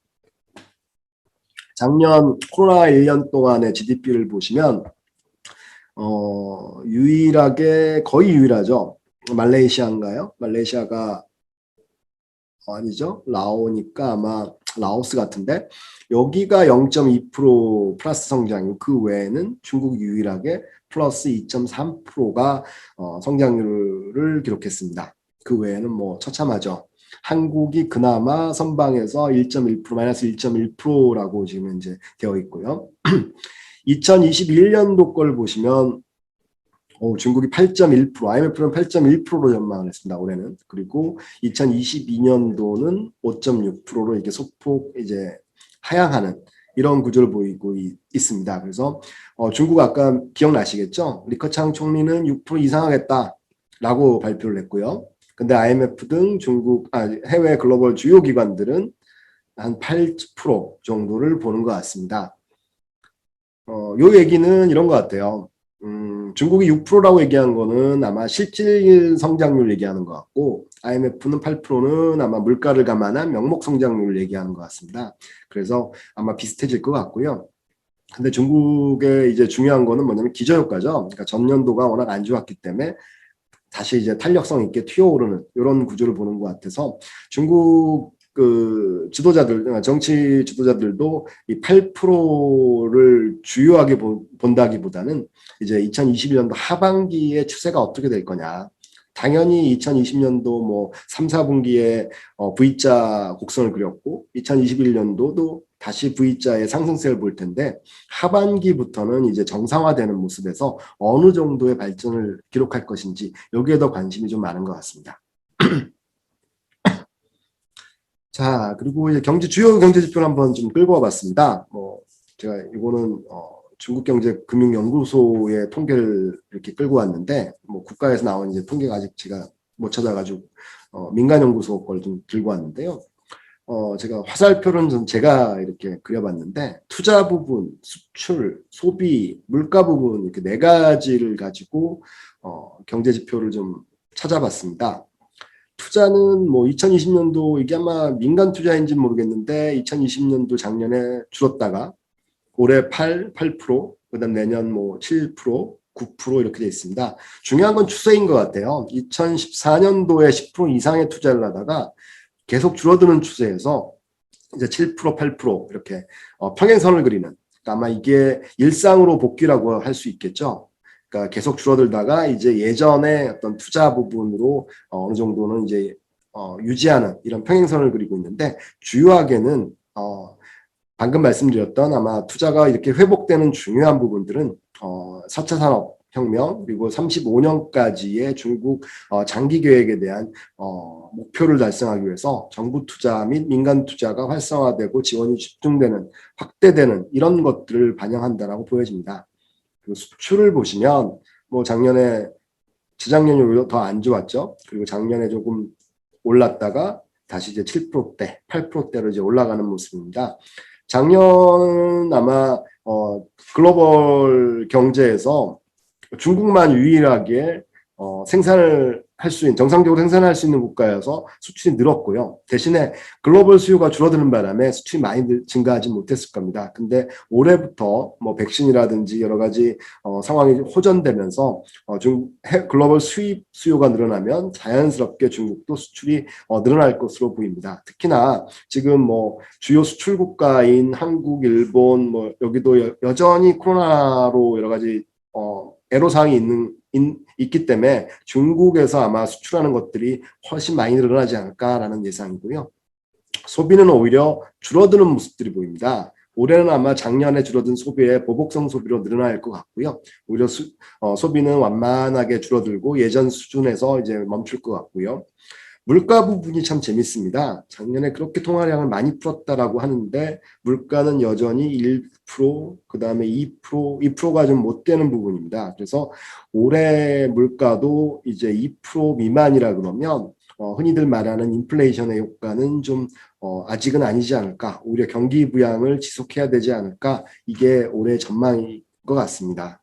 작년 코로나 1년 동안의 GDP를 보시면 거의 유일하죠. 말레이시아인가요? 말레이시아가 아니죠. 라오니까 아마 라오스 같은데 여기가 0.2% 플러스 성장이고 그 외에는 중국 유일하게 플러스 2.3%가 성장률을 기록했습니다. 그 외에는 뭐 처참하죠. 한국이 그나마 선방에서 1.1% 마이너스 1.1%라고 지금 이제 되어 있고요. 2021년도 걸 보시면 중국이 8.1%, IMF는 8.1%로 전망을 했습니다. 올해는. 그리고 2022년도는 5.6%로 이렇게 소폭 이제 하향하는 이런 구조를 보이고 있습니다. 그래서 중국 아까 기억나시겠죠? 리커창 총리는 6% 이상하겠다라고 발표를 했고요. 근데 IMF 등 해외 글로벌 주요 기관들은 한 8% 정도를 보는 것 같습니다. 요 얘기는 이런 것 같아요. 중국이 6%라고 얘기한 거는 아마 실질 성장률 얘기하는 것 같고 IMF는 8%는 아마 물가를 감안한 명목 성장률을 얘기하는 것 같습니다. 그래서 아마 비슷해질 것 같고요. 근데 중국의 이제 중요한 거는 뭐냐면 기저효과죠. 그러니까 전년도가 워낙 안 좋았기 때문에 다시 이제 탄력성 있게 튀어오르는 이런 구조를 보는 것 같아서 중국 정치 지도자들도 이 8%를 주요하게 본다기보다는 이제 2021년도 하반기의 추세가 어떻게 될 거냐. 당연히 2020년도 뭐 3, 4분기에 V자 곡선을 그렸고 2021년도도 다시 V자의 상승세를 볼 텐데 하반기부터는 이제 정상화되는 모습에서 어느 정도의 발전을 기록할 것인지 여기에 더 관심이 좀 많은 것 같습니다. 자, 그리고 이제 주요 경제 지표를 한번 좀 끌고 와봤습니다. 제가 이거는 중국경제금융연구소의 통계를 이렇게 끌고 왔는데, 국가에서 나온 이제 통계가 아직 제가 못 찾아가지고, 민간연구소 걸 좀 들고 왔는데요. 제가 화살표는 좀 제가 이렇게 그려봤는데, 투자 부분, 수출, 소비, 물가 부분 이렇게 4가지를 가지고, 경제 지표를 좀 찾아봤습니다. 투자는 뭐 2020년도 이게 아마 민간 투자인지는 모르겠는데 2020년도 작년에 줄었다가 올해 8%, 그다음 내년 뭐 7%, 9% 이렇게 돼 있습니다. 중요한 건 추세인 것 같아요. 2014년도에 10% 이상의 투자를 하다가 계속 줄어드는 추세에서 이제 7%, 8% 이렇게 평행선을 그리는. 그러니까 아마 이게 일상으로 복귀라고 할 수 있겠죠. 그러니까 계속 줄어들다가 이제 예전에 어떤 투자 부분으로 어느 정도는 이제 유지하는 이런 평행선을 그리고 있는데 주요하게는 방금 말씀드렸던 아마 투자가 이렇게 회복되는 중요한 부분들은 4차 산업혁명 그리고 35년까지의 중국 장기 계획에 대한 목표를 달성하기 위해서 정부 투자 및 민간 투자가 활성화되고 지원이 집중되는 확대되는 이런 것들을 반영한다라고 보여집니다. 그 수출을 보시면 뭐 작년에 재작년이 오히려 더 안 좋았죠. 그리고 작년에 조금 올랐다가 다시 이제 7%대, 8%대로 이제 올라가는 모습입니다. 작년 아마 글로벌 경제에서 중국만 유일하게 생산을 할 수 있는, 정상적으로 생산할 수 있는 국가여서 수출이 늘었고요. 대신에 글로벌 수요가 줄어드는 바람에 수출이 많이 증가하지 못했을 겁니다. 근데 올해부터 뭐 백신이라든지 여러 가지 상황이 호전되면서 글로벌 수입 수요가 늘어나면 자연스럽게 중국도 수출이 늘어날 것으로 보입니다. 특히나 지금 뭐 주요 수출 국가인 한국, 일본, 뭐 여기도 여전히 코로나로 여러 가지 애로사항이 있기 때문에 중국에서 아마 수출하는 것들이 훨씬 많이 늘어나지 않을까라는 예상이고요. 소비는 오히려 줄어드는 모습들이 보입니다. 올해는 아마 작년에 줄어든 소비에 보복성 소비로 늘어날 것 같고요. 오히려 소비는 완만하게 줄어들고 예전 수준에서 이제 멈출 것 같고요. 물가 부분이 참 재밌습니다. 작년에 그렇게 통화량을 많이 풀었다라고 하는데 물가는 여전히 1%, 그다음에 2%가 좀 못 되는 부분입니다. 그래서 올해 물가도 이제 2% 미만이라 그러면 흔히들 말하는 인플레이션의 효과는 좀 아직은 아니지 않을까. 오히려 경기 부양을 지속해야 되지 않을까. 이게 올해 전망인 것 같습니다.